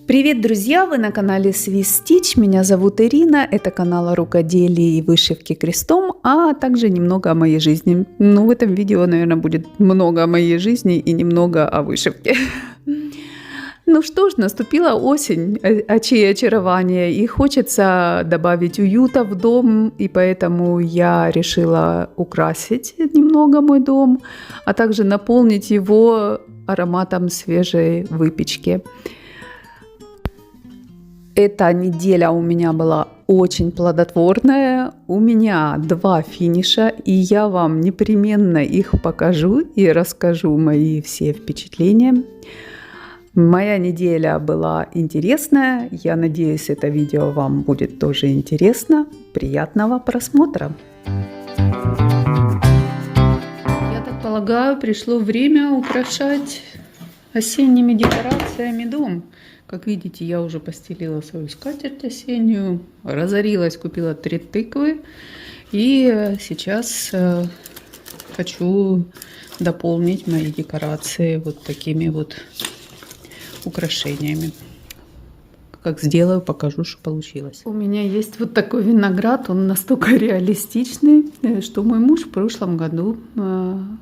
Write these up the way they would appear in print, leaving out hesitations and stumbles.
Привет, друзья! Вы на канале Swiss Stitch. Меня зовут Ирина. Это канал о рукоделии и вышивке крестом, а также немного о моей жизни. В этом видео, наверное, будет много о моей жизни и немного о вышивке. Ну что ж, наступила осень, очарование, и хочется добавить уюта в дом, и поэтому я решила украсить немного мой дом, а также наполнить его ароматом свежей выпечки. Эта неделя у меня была очень плодотворная. У меня 2 финиша, и я вам непременно их покажу и расскажу мои все впечатления. Моя неделя была интересная. Я надеюсь, это видео вам будет тоже интересно. Приятного просмотра! Я так полагаю, пришло время украшать осенними декорациями дом. Как видите, я уже постелила свою скатерть осеннюю, разорилась, купила 3 тыквы. И сейчас хочу дополнить мои декорации вот такими вот украшениями. Как сделаю, покажу, что получилось. У меня есть вот такой виноград, он настолько реалистичный, что мой муж в прошлом году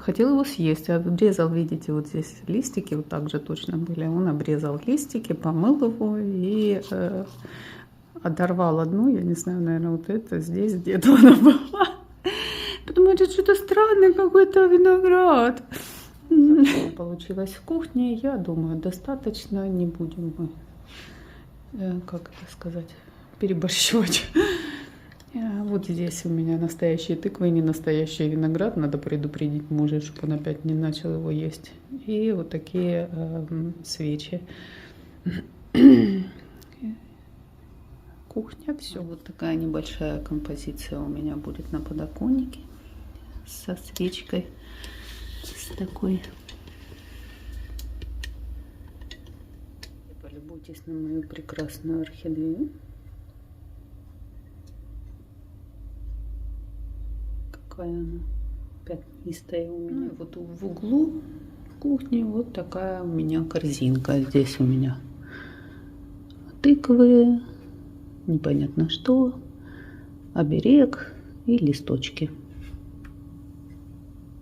хотел его съесть. Обрезал, видите, вот здесь листики, вот так же точно были. Он обрезал листики, помыл его и оторвал одну, я не знаю, наверное, вот это здесь где-то она была. Потому что это что-то странное, какой-то виноград. Получилось в кухне, я думаю, достаточно, не будем мы, как это сказать, переборщивать. Вот здесь у меня настоящие тыквы, не настоящий виноград. Надо предупредить мужа, чтобы он опять не начал его есть. И вот такие свечи. Кухня, все. Вот такая небольшая композиция у меня будет на подоконнике со свечкой, с такой. Полюбуйтесь на мою прекрасную орхидею. Какая она пятнистая у меня. Ну и вот в углу кухни вот такая у меня корзинка. Здесь у меня тыквы, непонятно что, оберег и листочки.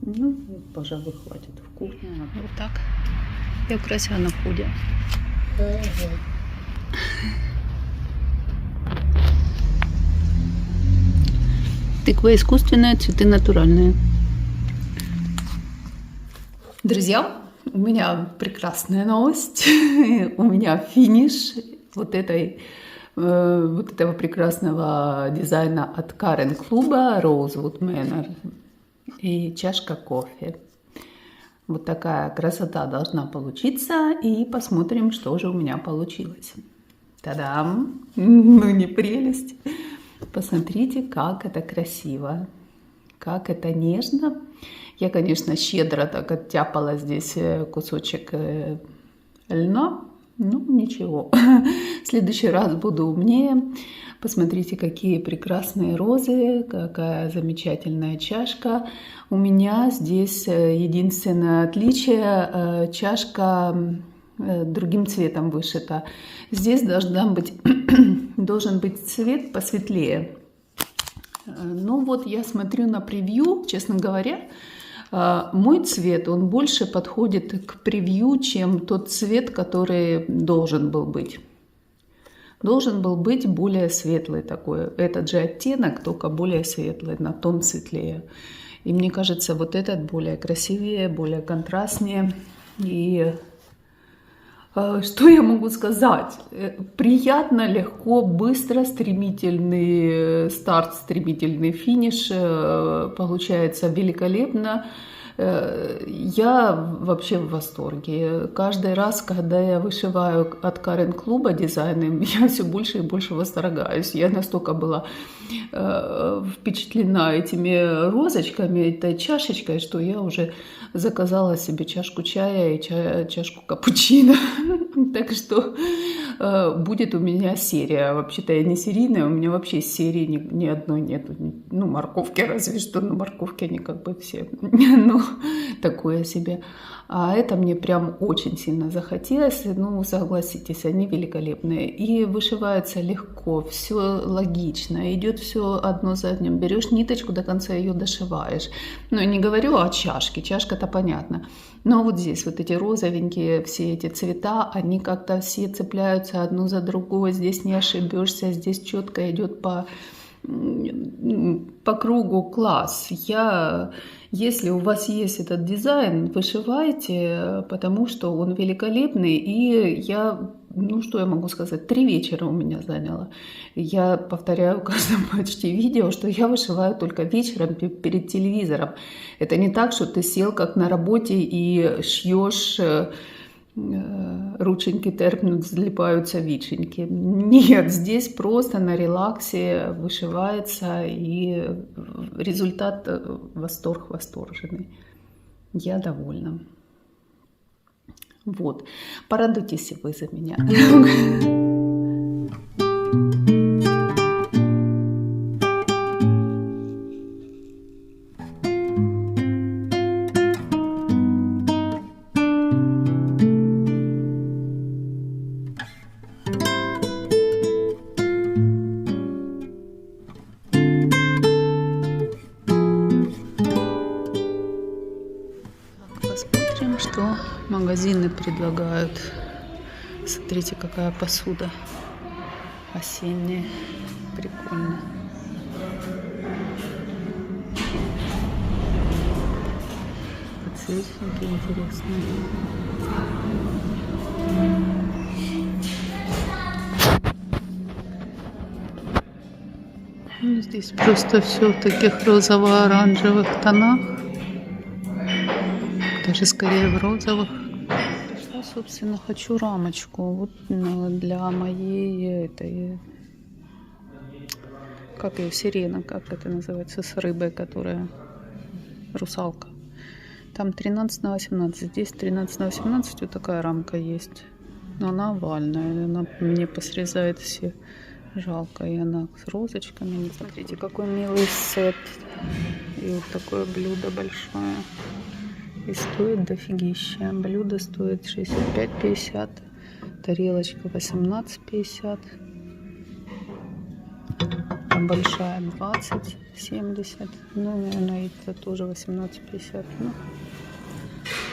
Ну, пожалуй, хватит в кухне. Вот так я украсила на входе. Тыква искусственная, цветы натуральные. Друзья, у меня прекрасная новость. У меня финиш вот этого прекрасного дизайна от Карен Клуба Rosewood Manor и чашка кофе. Вот такая красота должна получиться, и посмотрим, что же у меня получилось. Та-дам! Ну не прелесть! Посмотрите, как это красиво, как это нежно. Я, конечно, щедро так оттяпала здесь кусочек льна, ну ничего. В следующий раз буду умнее. Посмотрите, какие прекрасные розы, какая замечательная чашка. У меня здесь единственное отличие, чашка другим цветом вышита. Здесь должен быть цвет посветлее. Ну вот я смотрю на превью, честно говоря, мой цвет, он больше подходит к превью, чем тот цвет, который должен был быть. Должен был быть более светлый такой. Этот же оттенок, только более светлый, на тон светлее. И мне кажется, вот этот более красивее, более контрастнее. И что я могу сказать? Приятно, легко, быстро, стремительный старт, стремительный финиш. Получается великолепно. Я вообще в восторге. Каждый раз, когда я вышиваю от Карен Клуба дизайны, я все больше и больше восторгаюсь. Я настолько была впечатлена этими розочками, этой чашечкой, что я уже заказала себе чашку чая и чашку капучино. Так что будет у меня серия. Вообще-то я не серийная, у меня вообще серии ни одной нету. Ну, морковки разве что, но морковки они как бы все, ну, такое себе. А это мне прям очень сильно захотелось. Ну, согласитесь, они великолепные. И вышивается легко, все логично, идет все одно за одним. Берешь ниточку, до конца ее дошиваешь. Ну, не говорю о чашке, чашка-то понятно. Но вот здесь вот эти розовенькие, все эти цвета, они как-то все цепляются одну за другой. Здесь не ошибешься, здесь четко идет по кругу класс. Если у вас есть этот дизайн, вышивайте, потому что он великолепный. И ну что я могу сказать, 3 вечера у меня заняло. Я повторяю в каждом почти видео, что я вышиваю только вечером перед телевизором. Это не так, что ты сел как на работе и шьешь, рученьки терпнут, взлипаются виченьки. Нет, здесь просто на релаксе вышивается, и результат восторженный. Я довольна. Вот. Порадуйтесь и вы за меня. Посмотрим, что магазины предлагают. Смотрите, какая посуда осенняя. Прикольно. Подсвечники интересные. Здесь просто все в таких розово-оранжевых тонах. Даже скорее в розовых. Пришла, собственно, хочу рамочку. Вот для моей этой... Как ее? Сирена. Как это называется? С рыбой, которая... Русалка. Там 13 на 18. Здесь 13 на 18. Вот такая рамка есть. Но она овальная. Она мне посрезает все. Жалко. И она с розочками. Смотрите, какой милый сет. И вот такое блюдо большое. И стоит дофигища. Блюдо стоит 65,50. Тарелочка 18,50. Там большая 20,70. Ну, наверное, это тоже 18,50. Ну,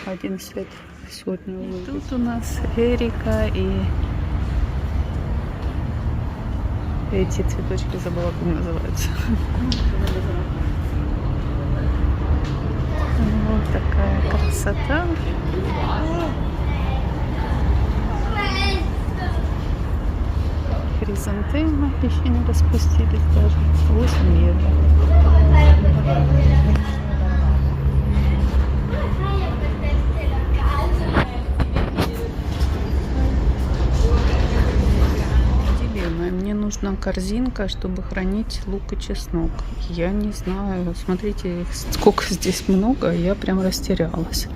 один сет в сотню. И тут у нас Эрика и эти цветочки, забыла, как называются. Вот такая красота. Хризантемы еще не распустились даже. 8 евро. Дилемма. Мне нужна корзинка, чтобы хранить лук и чеснок. Я не знаю. Смотрите, сколько здесь много. Я прям растерялась.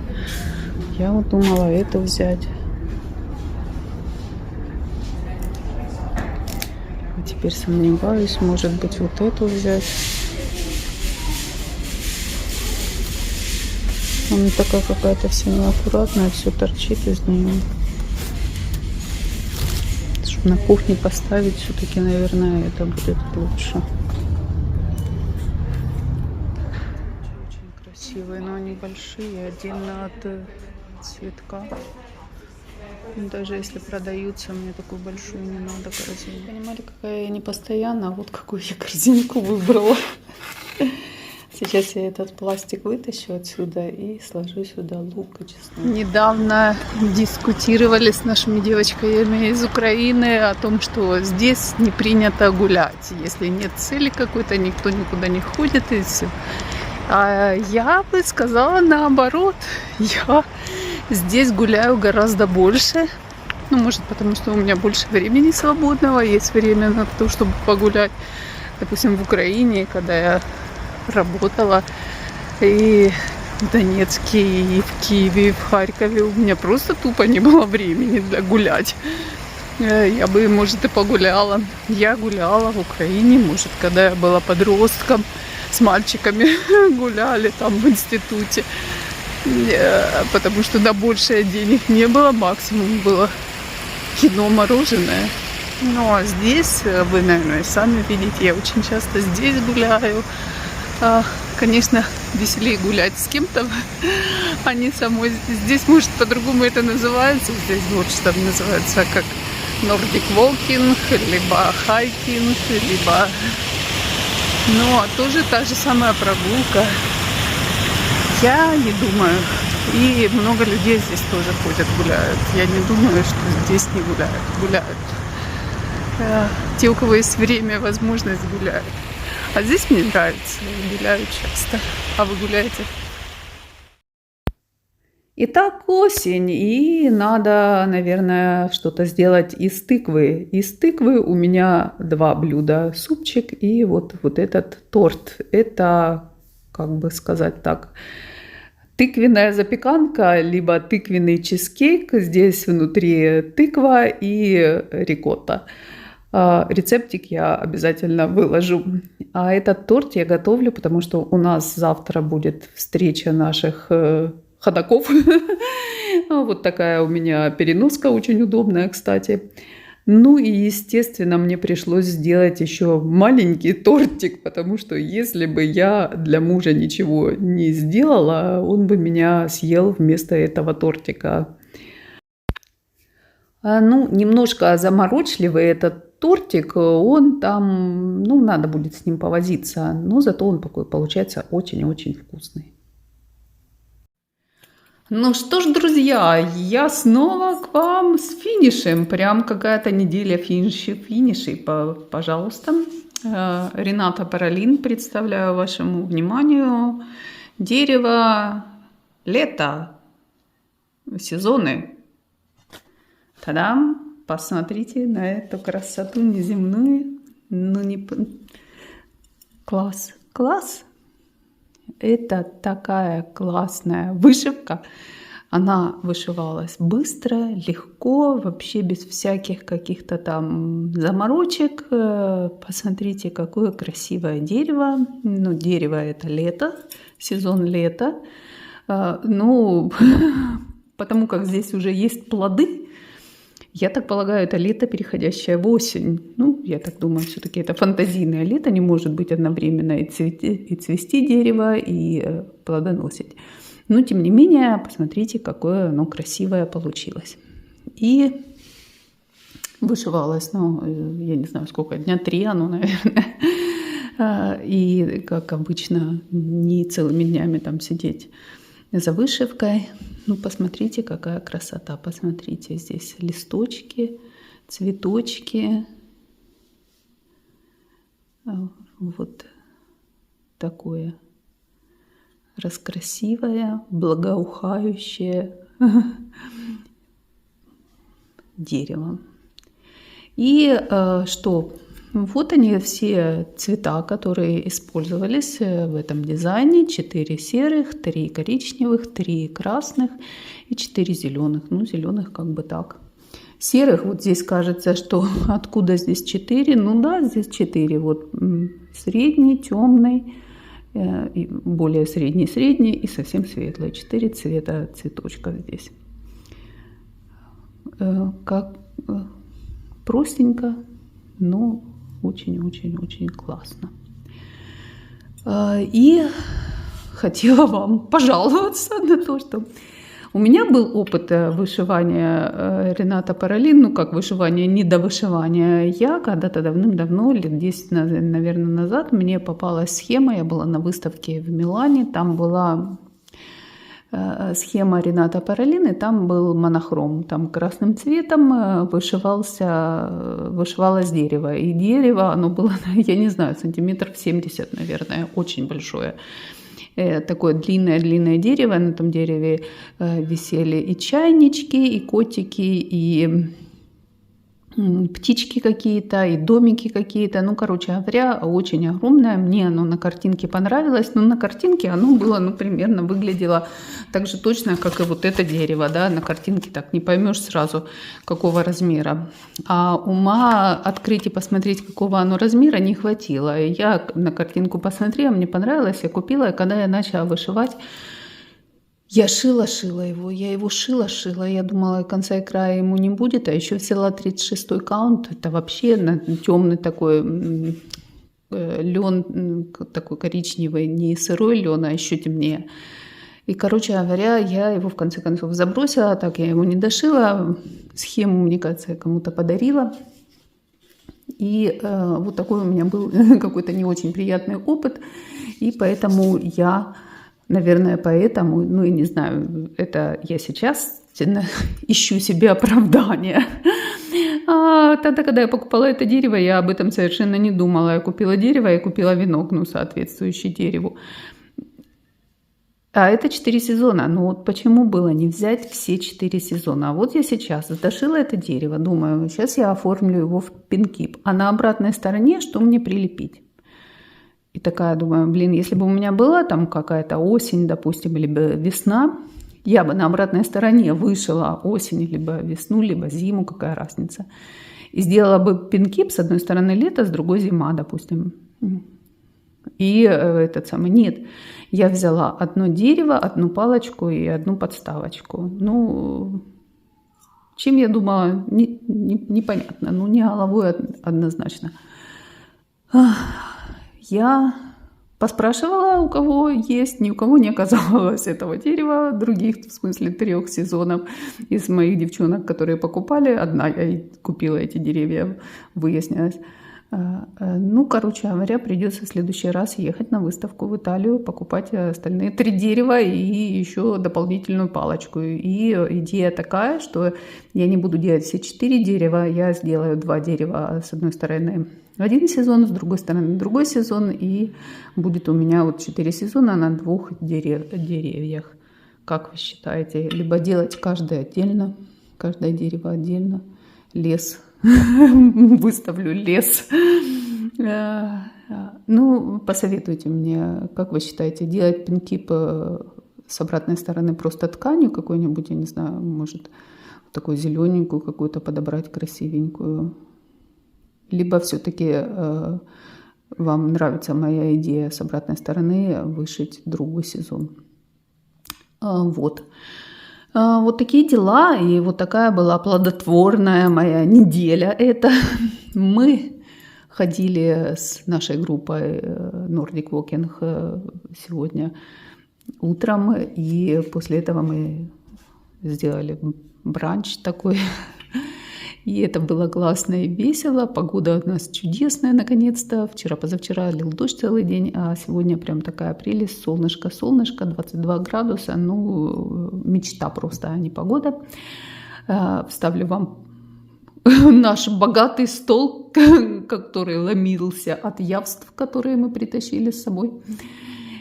Я вот думала это взять. Теперь сомневаюсь, может быть, вот эту взять. Она такая какая-то вся неаккуратная, все торчит из нее. Чтобы на кухне поставить, все-таки, наверное, это будет лучше. Очень красивые, но они большие, отдельно от цветка. Даже если продаются, мне такую большую не надо корзину. Понимали, какая я непостоянна, вот какую я корзинку выбрала. Сейчас я этот пластик вытащу отсюда и сложу сюда лук и чеснок. Недавно дискутировали с нашими девочками из Украины о том, что здесь не принято гулять. Если нет цели какой-то, никто никуда не ходит и все. А я бы сказала наоборот. Я здесь гуляю гораздо больше. Ну, может, потому что у меня больше времени свободного. Есть время на то, чтобы погулять. Допустим, в Украине, когда я работала и в Донецке, и в Киеве, и в Харькове, у меня просто тупо не было времени для гулять. Я бы, может, и погуляла. Я гуляла в Украине, может, когда я была подростком, с мальчиками гуляли там в институте. потому что на большее денег не было, максимум было кино, мороженое. Ну а здесь, вы, наверное, сами видите, я очень часто здесь гуляю. Конечно, веселее гулять с кем-то, а не самой. Здесь, может, по-другому это называется. Здесь больше там называется как Nordic Walking, либо хайкинг, либо... Ну, а тоже та же самая прогулка. Я не думаю. И много людей здесь тоже ходят, гуляют. Я не думаю, что здесь не гуляют. Гуляют. Те, у кого есть время, возможность, гуляют. А здесь мне нравится. Я гуляю часто. А вы гуляете? Итак, осень, и надо, наверное, что-то сделать из тыквы. Из тыквы у меня 2 блюда. Супчик и вот этот торт. Это, как бы сказать так, тыквенная запеканка, либо тыквенный чизкейк. Здесь внутри тыква и рикотта. Рецептик я обязательно выложу. А этот торт я готовлю, потому что у нас завтра будет встреча наших ходоков. Вот такая у меня переноска, очень удобная, кстати. Ну и, естественно, мне пришлось сделать еще маленький тортик, потому что если бы я для мужа ничего не сделала, он бы меня съел вместо этого тортика. Ну, немножко заморочливый этот тортик, он там, ну, надо будет с ним повозиться, но зато он такой получается очень-очень вкусный. Ну что ж, друзья, я снова к вам с финишем. Прям какая-то неделя финишей, пожалуйста. Рената Паролин представляю вашему вниманию. Дерево лета, сезоны. Та-дам! Посмотрите на эту красоту неземную. Ну, не... Класс! Класс! Это такая классная вышивка. Она вышивалась быстро, легко, вообще без всяких каких-то там заморочек. Посмотрите, какое красивое дерево. Ну, дерево это лето, сезон лета. Ну, потому как здесь уже есть плоды, я так полагаю, это лето, переходящее в осень. Ну, я так думаю, все-таки это фантазийное лето. Не может быть одновременно и цвести дерево, и плодоносить. Но, тем не менее, посмотрите, какое оно красивое получилось. И вышивалось, ну, я не знаю, сколько, дня 3 оно, наверное. И, как обычно, не целыми днями там сидеть за вышивкой. Ну, посмотрите, какая красота. Посмотрите, здесь листочки, цветочки. Вот такое раскрасивое, благоухающее дерево. И что? Вот они все цвета, которые использовались в этом дизайне. 4 серых, 3 коричневых, 3 красных и 4 зеленых. Ну, зеленых как бы так. Серых вот здесь кажется, что откуда здесь 4? Ну да, здесь 4. Вот средний, темный, более средний и совсем светлый. 4 цвета цветочков здесь. Как простенько, но очень-очень-очень классно. И хотела вам пожаловаться на то, что у меня был опыт вышивания Рената Паролин, ну как вышивания, не до вышивания. Я когда-то давным-давно, лет 10, наверное, назад, мне попалась схема, я была на выставке в Милане, там была схема Рената Паролин, и там был монохром, там красным цветом вышивалось дерево, и дерево, оно было, я не знаю, сантиметров 70, наверное, очень большое. Такое длинное дерево, на этом дереве висели и чайнички, и котики, и птички какие-то, и домики какие-то. Ну, короче говоря, очень огромное. Мне оно на картинке понравилось, но на картинке оно было, ну, примерно выглядело так же точно, как и вот это дерево, да, на картинке так не поймешь сразу, какого размера. А ума открыть и посмотреть, какого оно размера, не хватило. Я на картинку посмотрела, мне понравилось, я купила, и когда я начала вышивать, Я шила его, я его шила. Я думала, конца и края ему не будет, а еще взяла 36-й каунт. Это вообще темный такой лен, такой коричневый, не сырой лен, а еще темнее. И, короче говоря, я его в конце концов забросила, так я его не дошила. Схему, мне кажется, я кому-то подарила. И вот такой у меня был какой-то не очень приятный опыт. И поэтому я... Наверное, поэтому, ну, я не знаю, это я сейчас ищу себе оправдание. А тогда, когда я покупала это дерево, я об этом совершенно не думала. Я купила дерево и купила венок, ну, соответствующий дереву. А это 4 сезона. Ну, вот почему было не взять все 4 сезона? А вот я сейчас дошила это дерево, думаю, сейчас я оформлю его в пинкип. А на обратной стороне что мне прилепить? И такая думаю, блин, если бы у меня была там какая-то осень, допустим, либо весна, я бы на обратной стороне вышила осень, либо весну, либо зиму, какая разница. И сделала бы пинкип, с одной стороны лето, с другой зима, допустим. И нет, я взяла одно дерево, одну палочку и одну подставочку. Ну, чем я думала, непонятно, ну не головой однозначно. Я поспрашивала, у кого есть, ни у кого не оказалось этого дерева, других, в смысле 3 сезонов. Из моих девчонок, которые покупали, одна я купила эти деревья, выяснилось. Ну, короче говоря, придется в следующий раз ехать на выставку в Италию, покупать остальные 3 дерева и еще дополнительную палочку. И идея такая, что я не буду делать все 4 дерева, я сделаю 2 дерева с одной стороны один сезон, с другой стороны другой сезон, и будет у меня вот 4 сезона на 2 деревьях. Как вы считаете? Либо делать каждое отдельно, каждое дерево отдельно, лес. Выставлю лес. Ну, посоветуйте мне, как вы считаете, делать пинкип с обратной стороны просто тканью какой-нибудь, я не знаю, может, такую зелененькую какую-то подобрать, красивенькую. Либо все-таки вам нравится моя идея с обратной стороны вышить другой сезон. Вот. Вот такие дела, и вот такая была плодотворная моя неделя. Это мы ходили с нашей группой Nordic Walking сегодня утром, и после этого мы сделали бранч такой. И это было классно и весело. Погода у нас чудесная, наконец-то. Вчера-позавчера лил дождь целый день, а сегодня прям такая прелесть. Солнышко, 22 градуса. Ну, мечта просто, а не погода. Вставлю вам наш богатый стол, который ломился от явств, которые мы притащили с собой.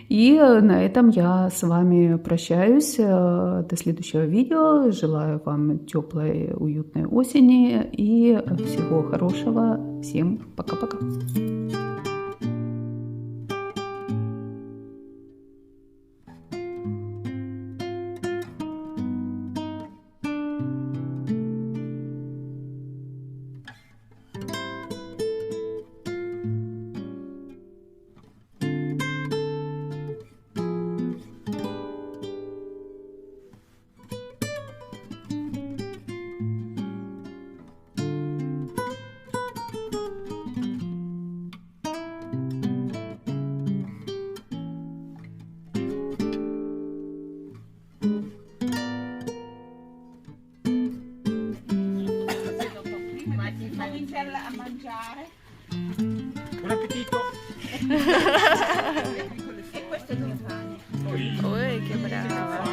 И на этом я с вами прощаюсь. До следующего видео. Желаю вам теплой, уютной осени и всего хорошего. Всем пока-пока. A mangiare. Buon appetito! E questo è il mio pane. Ui, che brava!